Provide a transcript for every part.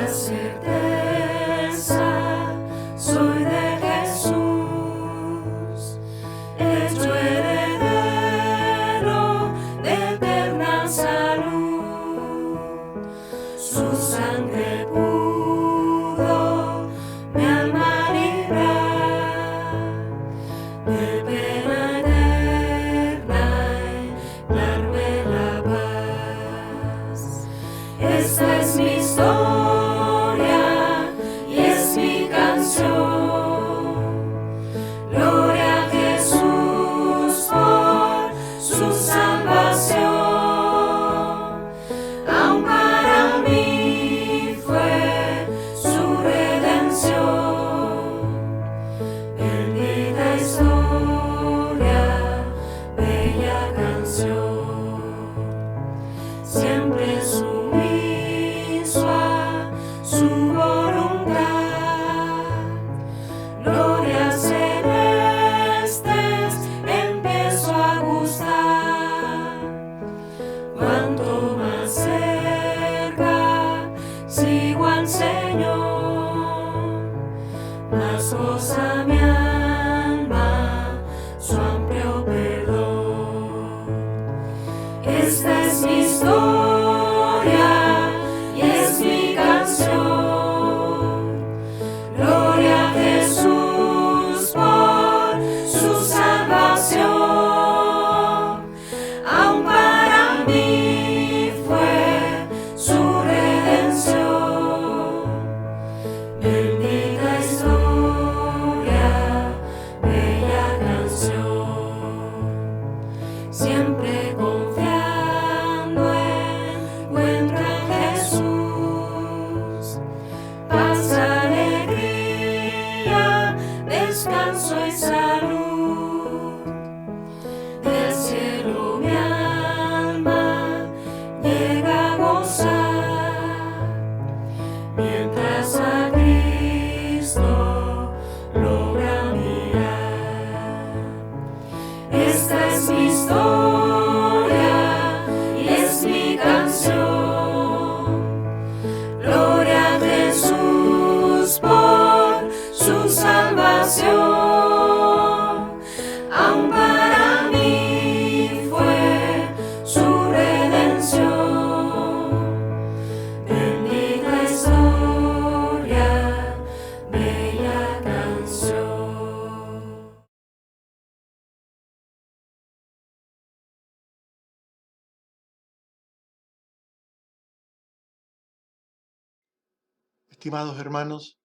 certeza soy de Jesús, hecho heredero de eterna salud. Su sangre pudo mi alma librar de pena eterna y darme la paz. Esta es mi historia y es mi canción. Gloria a Jesús por su salvación. Aún para mí fue su redención. Bendita historia, bella canción. Siempre sumiso a su voluntad. Glorias celestes empiezo a gustar. Cuanto más cerca sigo al Señor, más goza mi alma su amplio perdón. Esta es mi historia y es mi canción. Gloria a Jesús por su salvación. Aún para mí fue su redención. Bendita historia, bella canción. Siempre confiando encuentro en Jesús paz, alegría, descanso y salud. Del cielo mi alma llega a gozar, mientras a Cristo logra mirar. Esta es mi historia y es mi canción. Gloria a Jesús por su salvación. Aún para mí fue su redención. Bendita historia, bella canción. Estimados hermanos,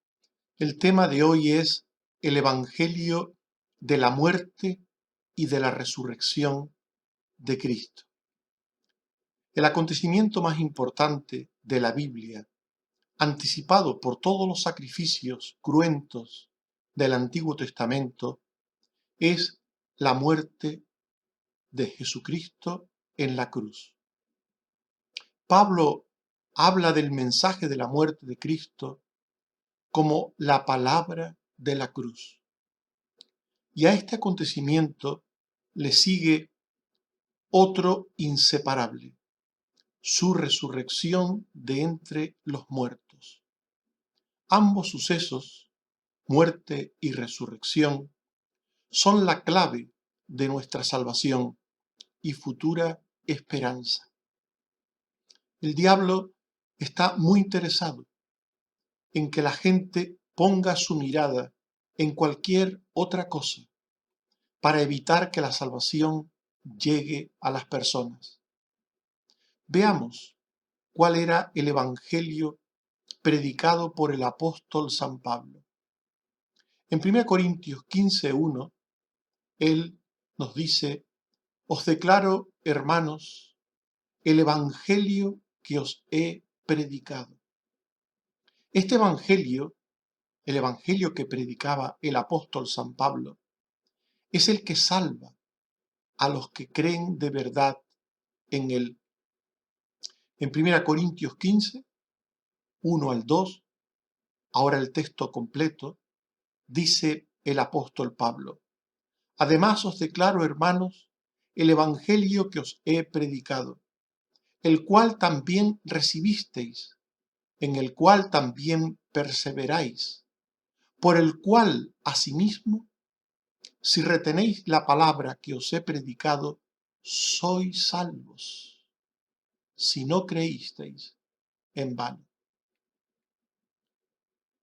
el tema de hoy es el Evangelio de la muerte y de la resurrección de Cristo. El acontecimiento más importante de la Biblia, anticipado por todos los sacrificios cruentos del Antiguo Testamento, es la muerte de Jesucristo en la cruz. Pablo habla del mensaje de la muerte de Cristo como la palabra de la cruz. Y a este acontecimiento le sigue otro inseparable, su resurrección de entre los muertos. Ambos sucesos, muerte y resurrección, son la clave de nuestra salvación y futura esperanza. El diablo está muy interesado en que la gente ponga su mirada en cualquier otra cosa para evitar que la salvación llegue a las personas. Veamos cuál era el evangelio predicado por el apóstol San Pablo. En 1 Corintios 15:1, él nos dice: os declaro, hermanos, el evangelio que os he predicado. Este evangelio, el evangelio que predicaba el apóstol San Pablo, es el que salva a los que creen de verdad en él. En 1 Corintios 15, 1 al 2, ahora el texto completo, dice el apóstol Pablo: además os declaro, hermanos, el evangelio que os he predicado, el cual también recibisteis, en el cual también perseveráis, por el cual asimismo, si retenéis la palabra que os he predicado, sois salvos, si no creísteis en vano.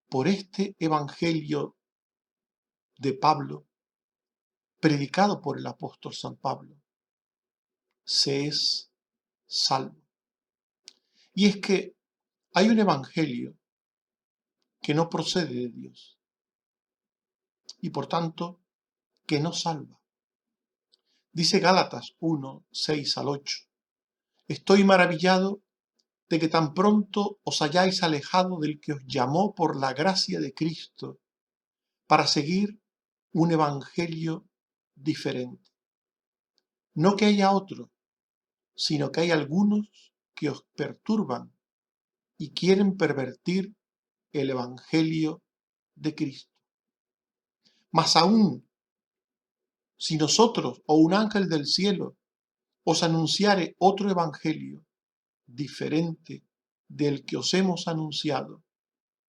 Por este evangelio de Pablo, predicado por el apóstol San Pablo, se es salvo. Y es que hay un evangelio que no procede de Dios y por tanto que no salva. Dice Gálatas 1, 6 al 8: estoy maravillado de que tan pronto os hayáis alejado del que os llamó por la gracia de Cristo para seguir un evangelio diferente. No que haya otro, sino que hay algunos que os perturban y quieren pervertir el evangelio de Cristo. Mas aún, si nosotros o un ángel del cielo os anunciare otro evangelio diferente del que os hemos anunciado,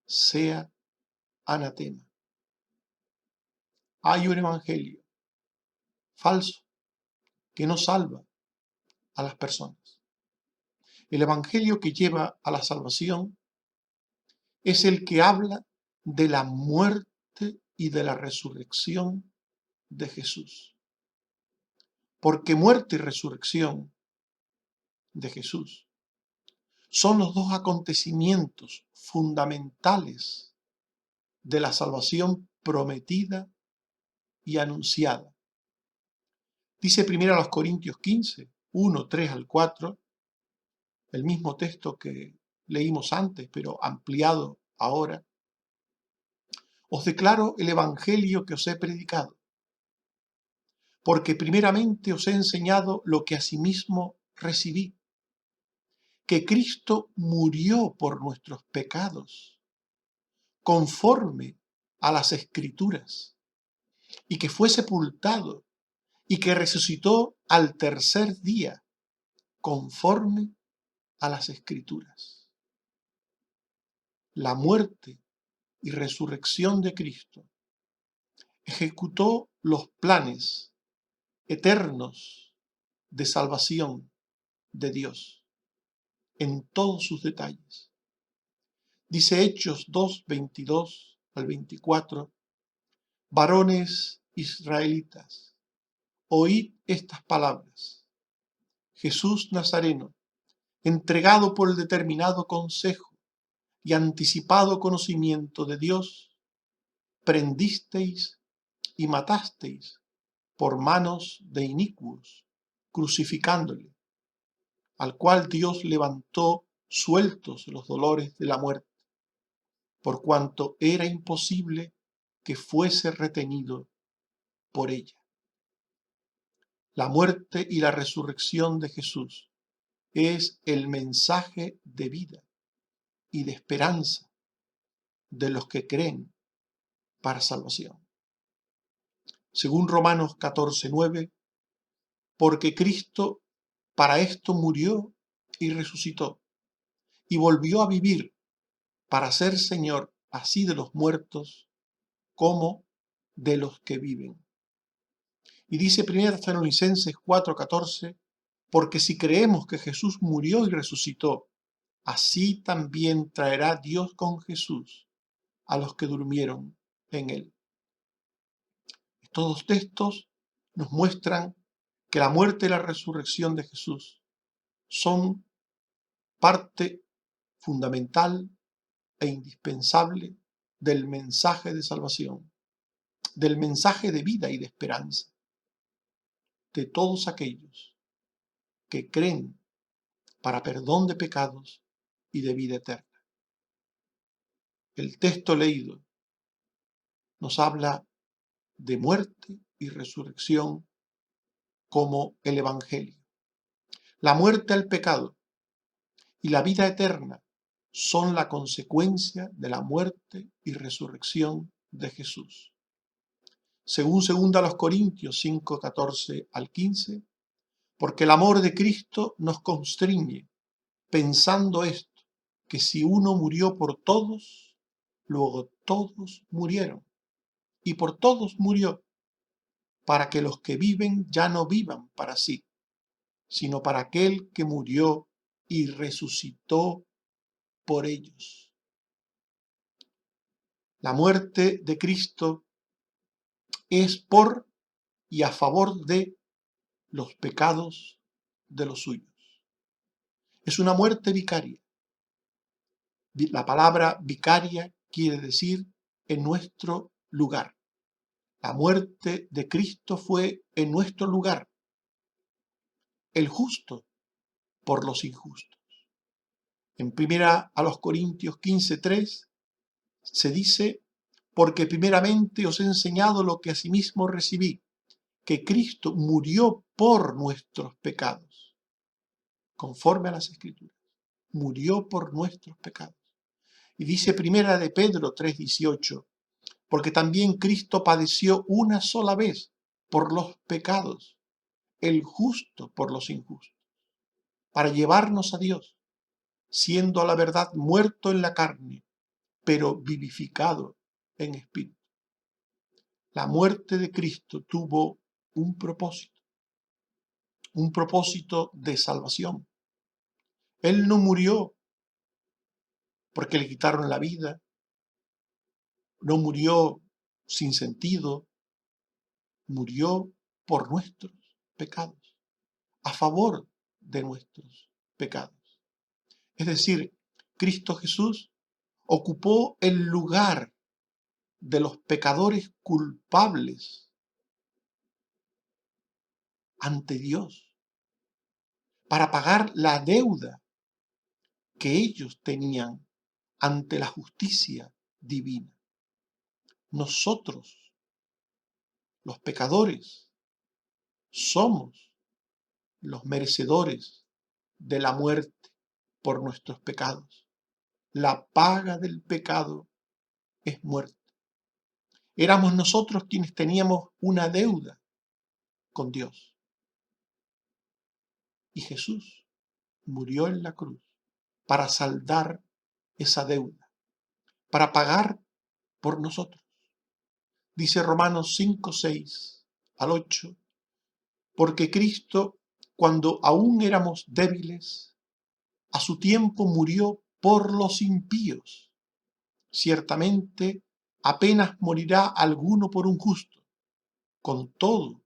sea anatema. Hay un evangelio falso que no salva a las personas. El evangelio que lleva a la salvación es el que habla de la muerte y de la resurrección de Jesús. Porque muerte y resurrección de Jesús son los dos acontecimientos fundamentales de la salvación prometida y anunciada. Dice 1 Corintios 15, 1, 3 al 4, el mismo texto que leímos antes, pero ampliado ahora. Os declaro el evangelio que os he predicado, porque primeramente os he enseñado lo que asimismo recibí, que Cristo murió por nuestros pecados, conforme a las Escrituras, y que fue sepultado, y que resucitó al tercer día, conforme a las Escrituras. La muerte y resurrección de Cristo ejecutó los planes eternos de salvación de Dios en todos sus detalles. Dice Hechos 2, 22 al 24, varones israelitas, oíd estas palabras. Jesús Nazareno, entregado por el determinado consejo y anticipado conocimiento de Dios, prendisteis y matasteis por manos de inicuos, crucificándole, al cual Dios levantó sueltos los dolores de la muerte, por cuanto era imposible que fuese retenido por ella. La muerte y la resurrección de Jesús es el mensaje de vida y de esperanza de los que creen para salvación. Según Romanos 14:9, porque Cristo para esto murió y resucitó, y volvió a vivir para ser Señor así de los muertos como de los que viven. Y dice 1 Tesalonicenses 4:14, porque si creemos que Jesús murió y resucitó, así también traerá Dios con Jesús a los que durmieron en él. Estos dos textos nos muestran que la muerte y la resurrección de Jesús son parte fundamental e indispensable del mensaje de salvación, del mensaje de vida y de esperanza de todos aquellos que creen para perdón de pecados y de vida eterna. El texto leído nos habla de muerte y resurrección como el Evangelio. La muerte al pecado y la vida eterna son la consecuencia de la muerte y resurrección de Jesús. Según 2 Corintios 5, 14 al 15, porque el amor de Cristo nos constriñe, pensando esto, que si uno murió por todos, luego todos murieron. Y por todos murió, para que los que viven ya no vivan para sí, sino para aquel que murió y resucitó por ellos. La muerte de Cristo es por y a favor de los pecados de los suyos. Es una muerte vicaria. La palabra vicaria quiere decir en nuestro lugar. La muerte de Cristo fue en nuestro lugar, el justo por los injustos. En primera a los Corintios 15:3 se dice, porque primeramente os he enseñado lo que asimismo recibí, que Cristo murió por nuestros pecados, conforme a las Escrituras. Murió por nuestros pecados. Y dice primera de Pedro 3:18, porque también Cristo padeció una sola vez por los pecados, el justo por los injustos, para llevarnos a Dios, siendo a la verdad muerto en la carne, pero vivificado en espíritu. La muerte de Cristo tuvo un propósito de salvación. Él no murió porque le quitaron la vida, no murió sin sentido, murió por nuestros pecados, a favor de nuestros pecados. Es decir, Cristo Jesús ocupó el lugar de los pecadores culpables ante Dios para pagar la deuda que ellos tenían ante la justicia divina. Nosotros, los pecadores, somos los merecedores de la muerte por nuestros pecados. La paga del pecado es muerte. Éramos nosotros quienes teníamos una deuda con Dios. Y Jesús murió en la cruz para saldar esa deuda, para pagar por nosotros. Dice Romanos 5:6 al 8, porque Cristo, cuando aún éramos débiles, a su tiempo murió por los impíos. Ciertamente, apenas morirá alguno por un justo. Con todo,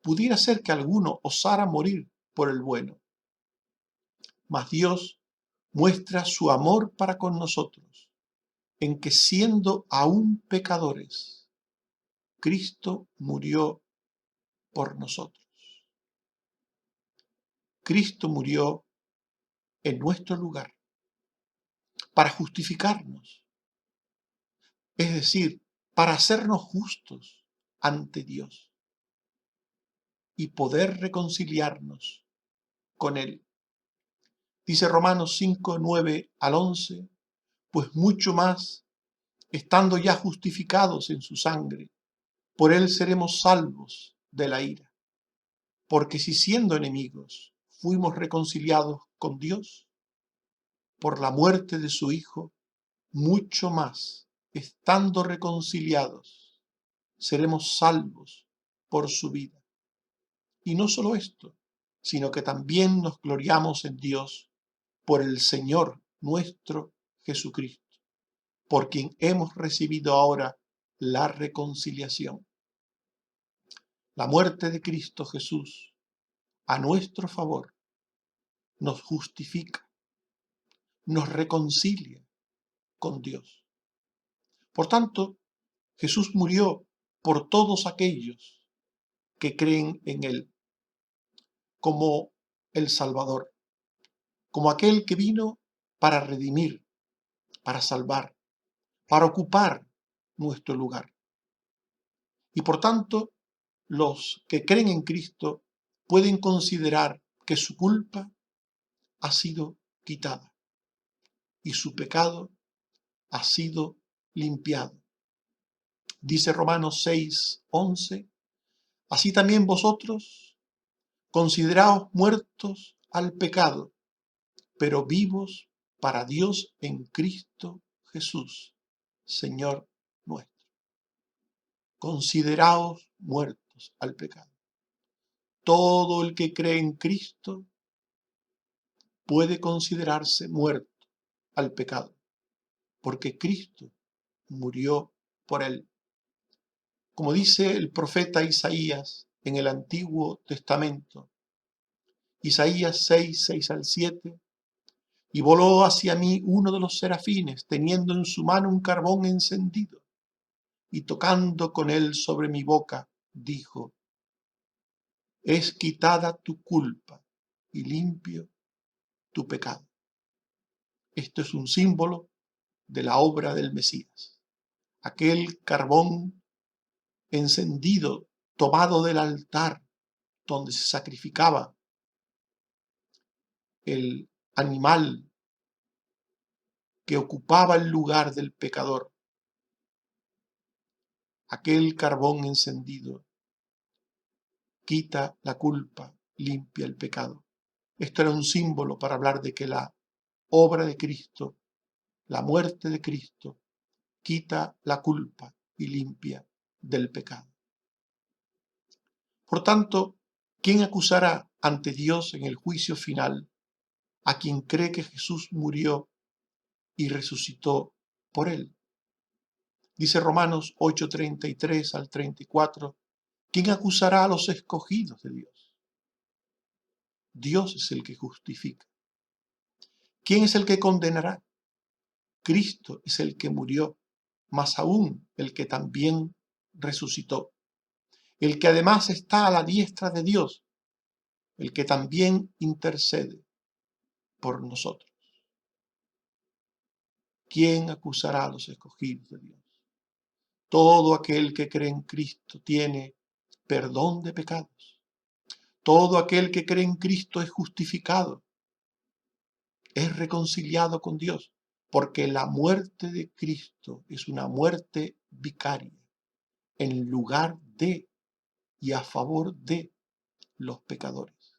pudiera ser que alguno osara morir por el bueno. Mas Dios muestra su amor para con nosotros, en que siendo aún pecadores, Cristo murió por nosotros. Cristo murió en nuestro lugar para justificarnos, es decir, para hacernos justos ante Dios y poder reconciliarnos con Él. Dice Romanos 5:9 al 11, pues mucho más, estando ya justificados en su sangre, por Él seremos salvos de la ira. Porque si siendo enemigos fuimos reconciliados con Dios por la muerte de su Hijo, mucho más, estando reconciliados, seremos salvos por su vida. Y no solo esto, sino que también nos gloriamos en Dios por el Señor nuestro Jesucristo, por quien hemos recibido ahora la reconciliación. La muerte de Cristo Jesús a nuestro favor nos justifica, nos reconcilia con Dios. Por tanto, Jesús murió por todos aquellos que creen en Él, como el Salvador, como aquel que vino para redimir, para salvar, para ocupar nuestro lugar. Y por tanto, los que creen en Cristo pueden considerar que su culpa ha sido quitada y su pecado ha sido limpiado. Dice Romanos 6:11, así también vosotros consideraos muertos al pecado, pero vivos para Dios en Cristo Jesús, Señor nuestro. Consideraos muertos al pecado. Todo el que cree en Cristo puede considerarse muerto al pecado, porque Cristo murió por él. Como dice el profeta Isaías en el Antiguo Testamento, Isaías 6, 6 al 7, y voló hacia mí uno de los serafines, teniendo en su mano un carbón encendido, y tocando con él sobre mi boca, dijo: es quitada tu culpa y limpio tu pecado. Esto es un símbolo de la obra del Mesías. Aquel carbón encendido, tomado del altar donde se sacrificaba el animal que ocupaba el lugar del pecador, aquel carbón encendido quita la culpa, limpia el pecado. Esto era un símbolo para hablar de que la obra de Cristo, la muerte de Cristo, quita la culpa y limpia del pecado. Por tanto, ¿quién acusará ante Dios en el juicio final a quien cree que Jesús murió y resucitó por él? Dice Romanos 8:33 al 34, ¿quién acusará a los escogidos de Dios? Dios es el que justifica. ¿Quién es el que condenará? Cristo es el que murió, más aún el que también resucitó, el que además está a la diestra de Dios, el que también intercede por nosotros. ¿Quién acusará a los escogidos de Dios? Todo aquel que cree en Cristo tiene perdón de pecados. Todo aquel que cree en Cristo es justificado, es reconciliado con Dios, porque la muerte de Cristo es una muerte vicaria, en lugar de y a favor de los pecadores.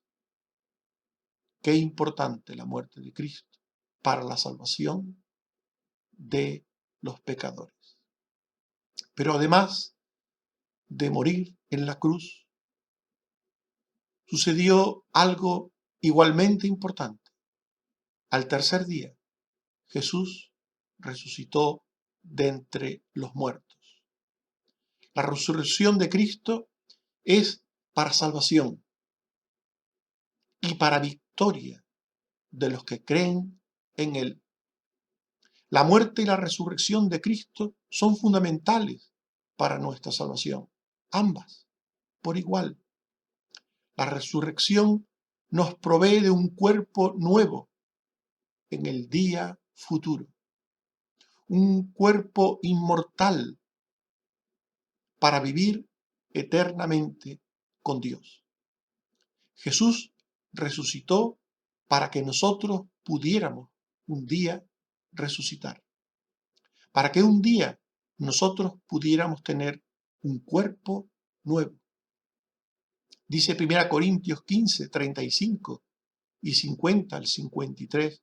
Qué importante la muerte de Cristo para la salvación de los pecadores. Pero además de morir en la cruz, sucedió algo igualmente importante. Al tercer día, Jesús resucitó de entre los muertos. La resurrección de Cristo es para salvación y para victoria de los que creen en Él. La muerte y la resurrección de Cristo son fundamentales para nuestra salvación, ambas, por igual. La resurrección nos provee de un cuerpo nuevo en el día futuro, un cuerpo inmortal para vivir eternamente con Dios. Jesús resucitó para que nosotros pudiéramos un día resucitar, para que un día nosotros pudiéramos tener un cuerpo nuevo. Dice 1 Corintios 15, 35 y 50 al 53,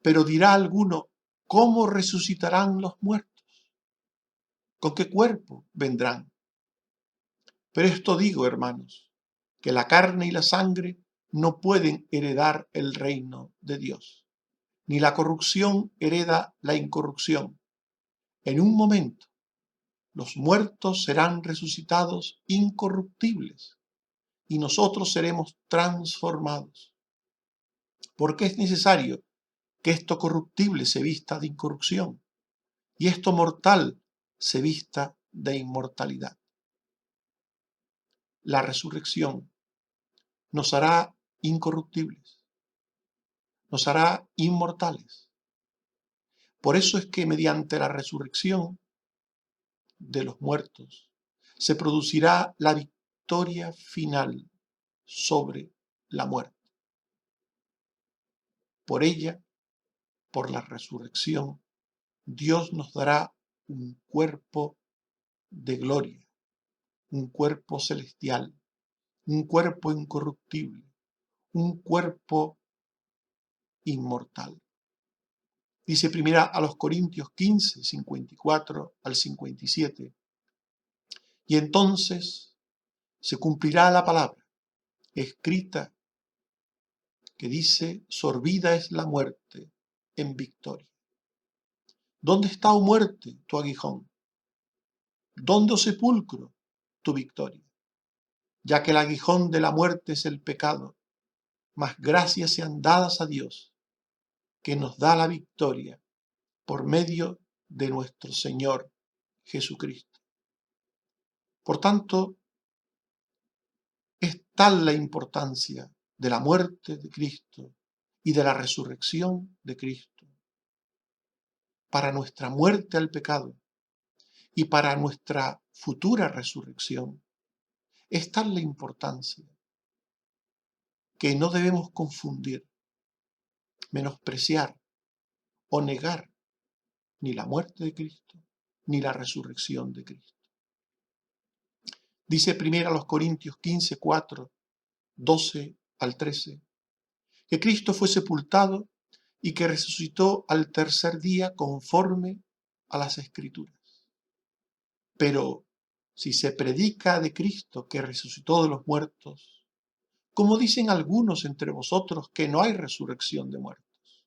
pero dirá alguno, ¿cómo resucitarán los muertos? ¿Con qué cuerpo vendrán? Pero esto digo, hermanos, que la carne y la sangre no pueden heredar el reino de Dios, ni la corrupción hereda la incorrupción. En un momento, los muertos serán resucitados incorruptibles y nosotros seremos transformados. Porque es necesario que esto corruptible se vista de incorrupción y esto mortal se vista de inmortalidad. La resurrección nos hará incorruptibles, nos hará inmortales. Por eso es que mediante la resurrección de los muertos se producirá la victoria final sobre la muerte. Por ella, por la resurrección, Dios nos dará un cuerpo de gloria, un cuerpo celestial, un cuerpo incorruptible, un cuerpo inmortal. Dice primera a los Corintios 15, 54 al 57. Y entonces se cumplirá la palabra escrita que dice, sorbida es la muerte en victoria. ¿Dónde está, oh muerte, tu aguijón? ¿Dónde, oh sepulcro, tu victoria? Ya que el aguijón de la muerte es el pecado, mas gracias sean dadas a Dios, que nos da la victoria por medio de nuestro Señor Jesucristo. Por tanto, es tal la importancia de la muerte de Cristo y de la resurrección de Cristo para nuestra muerte al pecado y para nuestra futura resurrección. Es tal la importancia que no debemos confundir, menospreciar o negar ni la muerte de Cristo ni la resurrección de Cristo. Dice primero a los Corintios 15, 4, 12 al 13, que Cristo fue sepultado y que resucitó al tercer día conforme a las Escrituras. Pero si se predica de Cristo que resucitó de los muertos, como dicen algunos entre vosotros que no hay resurrección de muertos.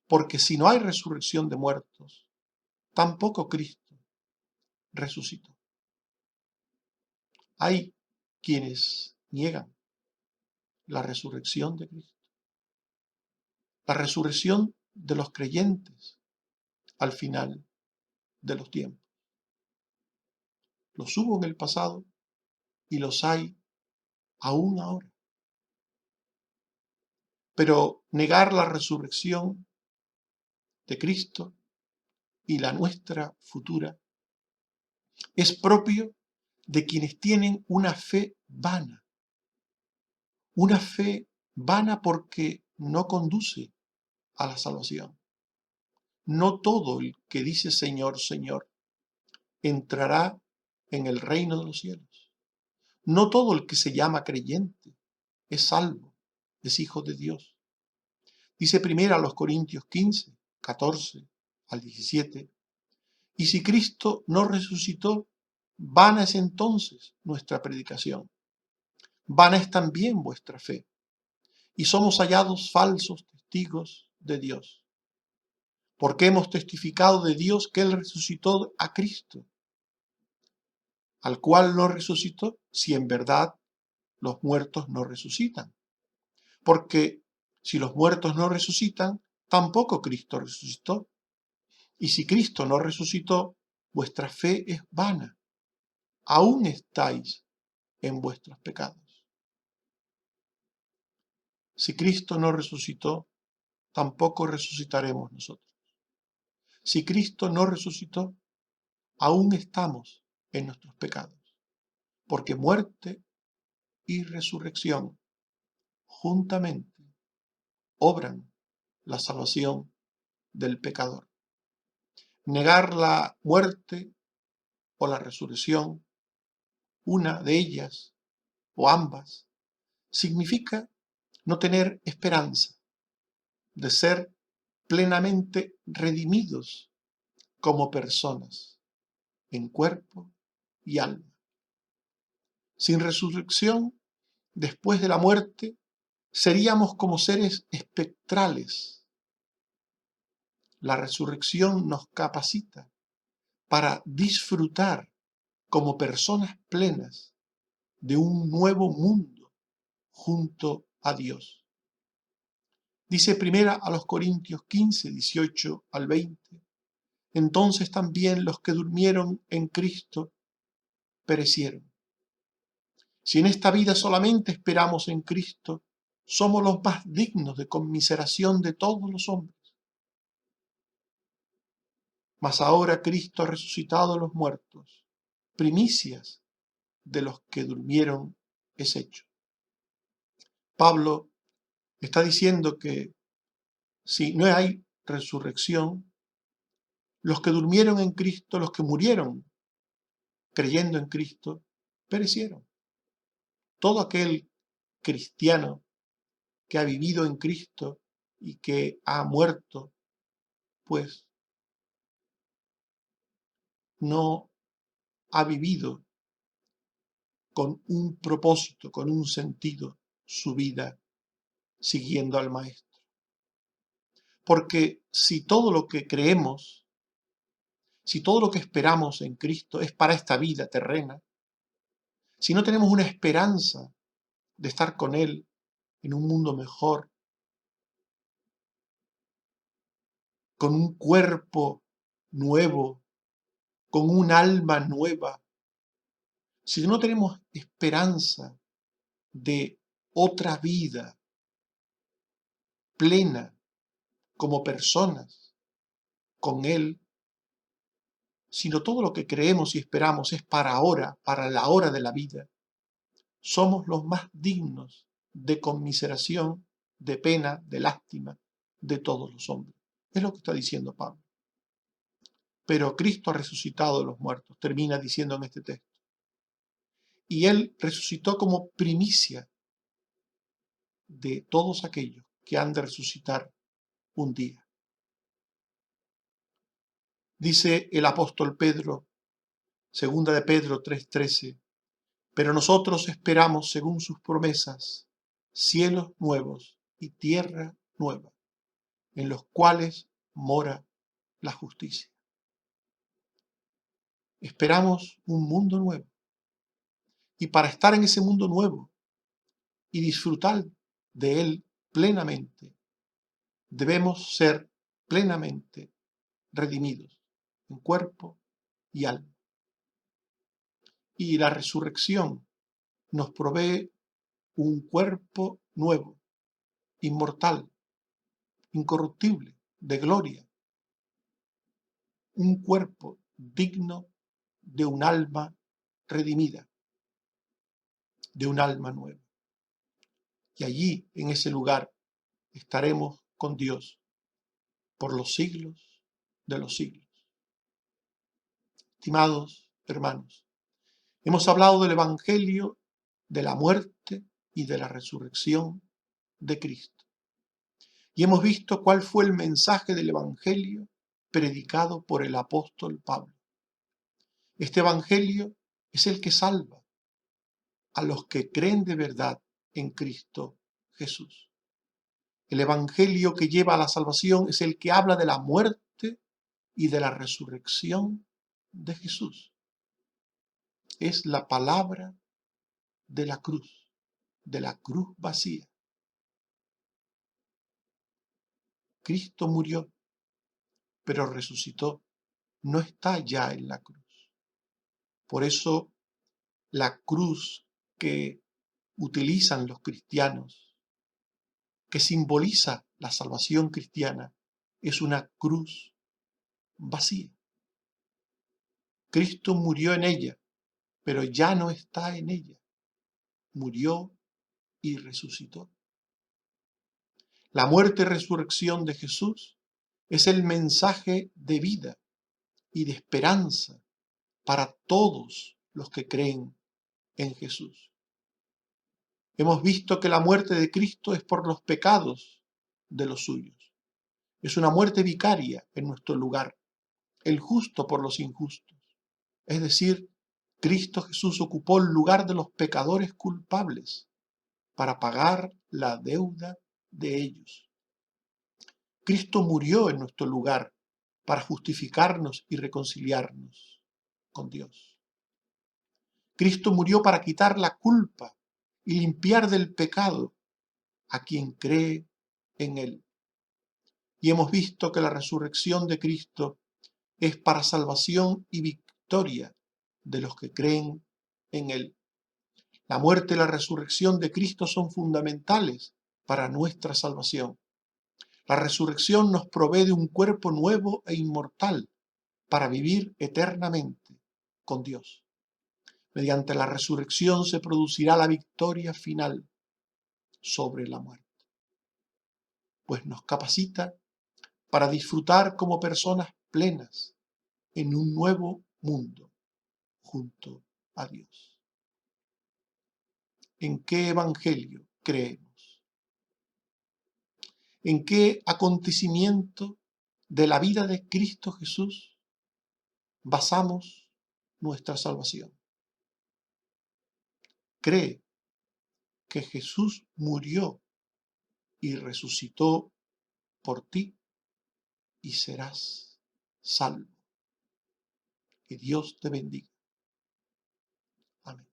Porque si no hay resurrección de muertos, tampoco Cristo resucitó. Hay quienes niegan la resurrección de Cristo, la resurrección de los creyentes al final de los tiempos. Los hubo en el pasado y los hay aún ahora. Pero negar la resurrección de Cristo y la nuestra futura es propio de quienes tienen una fe vana porque no conduce a la salvación. No todo el que dice Señor, Señor, entrará en el reino de los cielos. No todo el que se llama creyente es salvo, es hijo de Dios. Dice primero a los Corintios 15, 14 al 17, y si Cristo no resucitó, vana es entonces nuestra predicación, vana es también vuestra fe, y somos hallados falsos testigos de Dios, porque hemos testificado de Dios que Él resucitó a Cristo, al cual no resucitó, si en verdad los muertos no resucitan. Porque si los muertos no resucitan, tampoco Cristo resucitó. Y si Cristo no resucitó, vuestra fe es vana. Aún estáis en vuestros pecados. Si Cristo no resucitó, tampoco resucitaremos nosotros. Si Cristo no resucitó, aún estamos en nuestros pecados. Porque muerte y resurrección juntamente obran la salvación del pecador. Negar la muerte o la resurrección, una de ellas o ambas, significa no tener esperanza de ser plenamente redimidos como personas, en cuerpo y alma. Sin resurrección, después de la muerte, seríamos como seres espectrales. La resurrección nos capacita para disfrutar como personas plenas de un nuevo mundo junto a Dios. Dice primera a los Corintios 15, 18 al 20. Entonces también los que durmieron en Cristo perecieron. Si en esta vida solamente esperamos en Cristo, somos los más dignos de conmiseración de todos los hombres. Mas ahora Cristo ha resucitado de los muertos, primicias de los que durmieron es hecho. Pablo está diciendo que si no hay resurrección, los que durmieron en Cristo, los que murieron creyendo en Cristo, perecieron. Todo aquel cristiano que ha vivido en Cristo y que ha muerto, pues no ha vivido con un propósito, con un sentido su vida siguiendo al Maestro. Porque si todo lo que creemos, si todo lo que esperamos en Cristo es para esta vida terrena, si no tenemos una esperanza de estar con Él en un mundo mejor, con un cuerpo nuevo, con un alma nueva, si no tenemos esperanza de otra vida plena como personas con Él, sino todo lo que creemos y esperamos es para ahora, para la hora de la vida, somos los más dignos de conmiseración, de pena, de lástima de todos los hombres. Es lo que está diciendo Pablo. Pero Cristo ha resucitado de los muertos, termina diciendo en este texto. Y Él resucitó como primicia de todos aquellos que han de resucitar un día. Dice el apóstol Pedro, segunda de Pedro 3:13, pero nosotros esperamos, según sus promesas, cielos nuevos y tierra nueva, en los cuales mora la justicia. Esperamos un mundo nuevo. Y para estar en ese mundo nuevo y disfrutar de él plenamente, debemos ser plenamente redimidos en cuerpo y alma. Y la resurrección nos provee un cuerpo nuevo, inmortal, incorruptible, de gloria, un cuerpo digno de un alma redimida, de un alma nueva. Y allí, en ese lugar, estaremos con Dios por los siglos de los siglos. Estimados hermanos, hemos hablado del Evangelio, de la muerte y de la resurrección de Cristo. Y hemos visto cuál fue el mensaje del Evangelio predicado por el apóstol Pablo. Este Evangelio es el que salva a los que creen de verdad en Cristo Jesús. El Evangelio que lleva a la salvación es el que habla de la muerte y de la resurrección de Jesús. Es la palabra de la cruz vacía. Cristo murió, pero resucitó. No está ya en la cruz. Por eso la cruz que utilizan los cristianos, que simboliza la salvación cristiana, es una cruz vacía. Cristo murió en ella, pero ya no está en ella. Murió y resucitó. La muerte y resurrección de Jesús es el mensaje de vida y de esperanza para todos los que creen en Jesús. Hemos visto que la muerte de Cristo es por los pecados de los suyos. Es una muerte vicaria en nuestro lugar, el justo por los injustos. Es decir, Cristo Jesús ocupó el lugar de los pecadores culpables para pagar la deuda de ellos. Cristo murió en nuestro lugar para justificarnos y reconciliarnos con Dios. Cristo murió para quitar la culpa y limpiar del pecado a quien cree en Él. Y hemos visto que la resurrección de Cristo es para salvación y victoria de los que creen en Él. La muerte y la resurrección de Cristo son fundamentales para nuestra salvación. La resurrección nos provee de un cuerpo nuevo e inmortal para vivir eternamente con Dios. Mediante la resurrección se producirá la victoria final sobre la muerte, pues nos capacita para disfrutar como personas plenas en un nuevo mundo junto a Dios. ¿En qué evangelio creemos? ¿En qué acontecimiento de la vida de Cristo Jesús basamos nuestra salvación? Cree que Jesús murió y resucitó por ti y serás salvo. Que Dios te bendiga. Amén.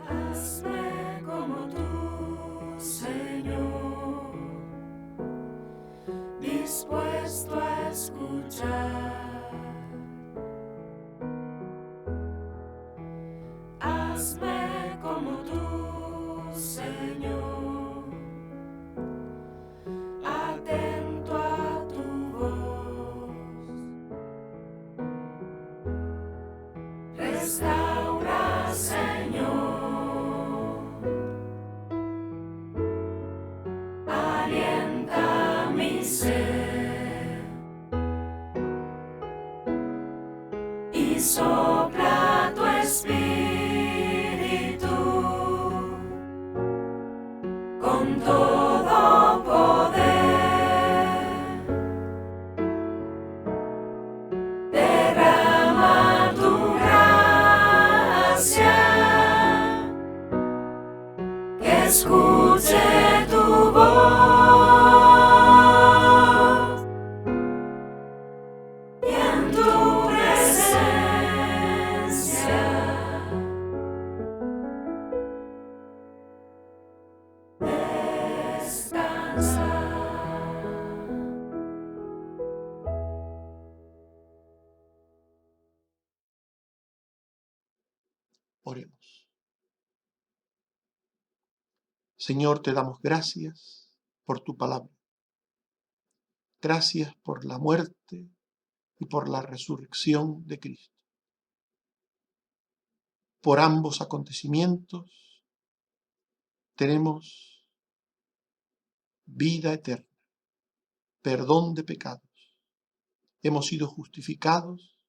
Hazme como tú, Señor, dispuesto a escuchar. Hazme como tú, Señor, atento a tu voz. Restaura, Señor, alienta mi ser y sopla tu espíritu con todo poder. Derrama tu gracia, que escuche tu voz y en tu presencia descansar. Oremos. Señor, te damos gracias por tu palabra. Gracias por la muerte y por la resurrección de Cristo. Por ambos acontecimientos tenemos vida eterna, perdón de pecados. Hemos sido justificados,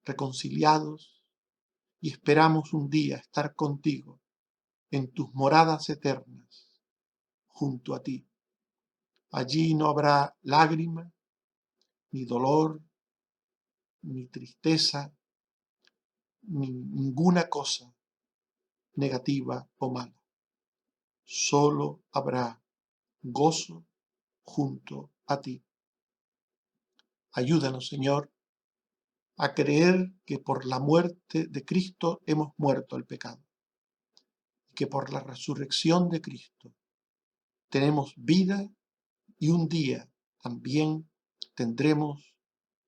reconciliados y esperamos un día estar contigo en tus moradas eternas, junto a ti. Allí no habrá lágrima, ni dolor, ni tristeza, ni ninguna cosa negativa o mala. Solo habrá gozo junto a ti. Ayúdanos, Señor, a creer que por la muerte de Cristo hemos muerto al pecado y que por la resurrección de Cristo tenemos vida y un día también tendremos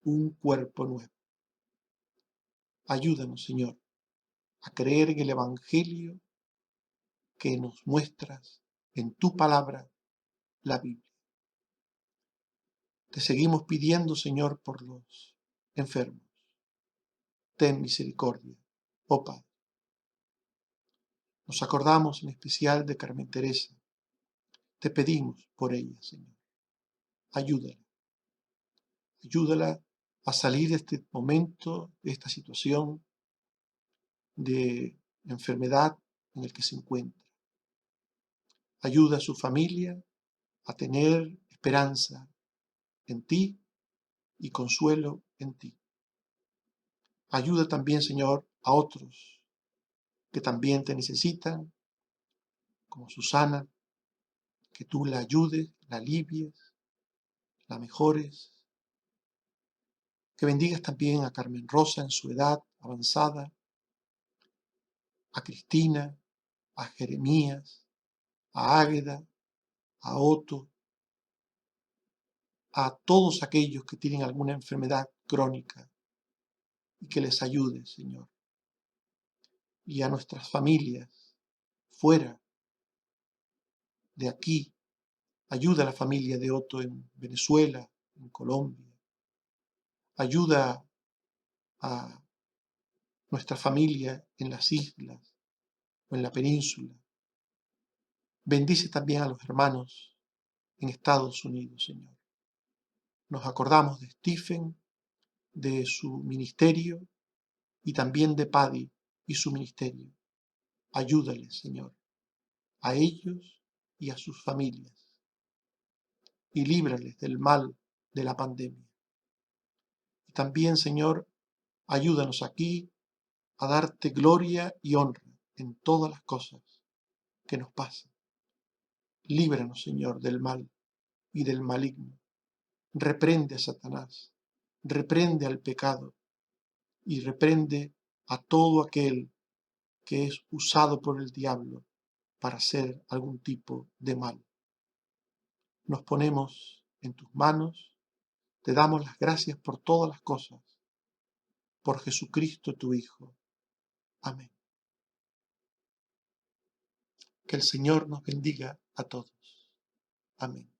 un cuerpo nuevo. Ayúdanos, Señor, a creer en el Evangelio que nos muestras en tu palabra, la Biblia. Te seguimos pidiendo, Señor, por los enfermos. Ten misericordia, oh Padre. Nos acordamos en especial de Carmen Teresa. Te pedimos por ella, Señor. Ayúdala. Ayúdala a salir de este momento, de esta situación de enfermedad en el que se encuentra. Ayuda a su familia a tener esperanza en ti y consuelo en ti. Ayuda también, Señor, a otros que también te necesitan, como Susana, que tú la ayudes, la alivies, la mejores. Que bendigas también a Carmen Rosa en su edad avanzada, a Cristina, a Jeremías, a Águeda, a Otto, a todos aquellos que tienen alguna enfermedad crónica y que les ayude, Señor. Y a nuestras familias fuera de aquí. Ayuda a la familia de Otto en Venezuela, en Colombia. Ayuda a nuestra familia en las islas o en la península. Bendice también a los hermanos en Estados Unidos, Señor. Nos acordamos de Stephen, de su ministerio y también de Paddy y su ministerio. Ayúdales, Señor, a ellos y a sus familias, y líbrales del mal de la pandemia. Y también, Señor, ayúdanos aquí a darte gloria y honra en todas las cosas que nos pasan. Líbranos, Señor, del mal y del maligno. Reprende a Satanás, reprende al pecado y reprende a todo aquel que es usado por el diablo para hacer algún tipo de mal. Nos ponemos en tus manos, te damos las gracias por todas las cosas, por Jesucristo tu Hijo. Amén. Que el Señor nos bendiga a todos. Amén.